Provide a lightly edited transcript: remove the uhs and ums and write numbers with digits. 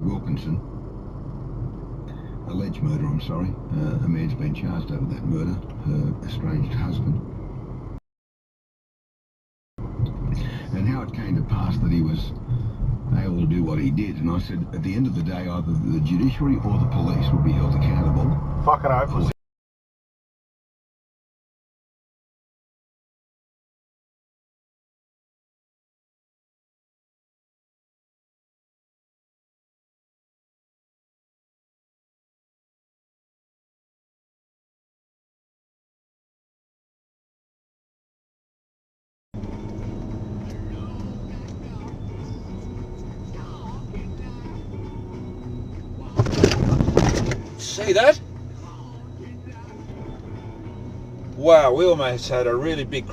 Wilkinson, alleged murder, I'm sorry. A man's been charged over that murder, her estranged husband. And how it came to pass that he was able to do what he did. And I said, at the end of the day, either the judiciary or the police will be held accountable. Fucking hopeless. See that? Wow, we almost had a really big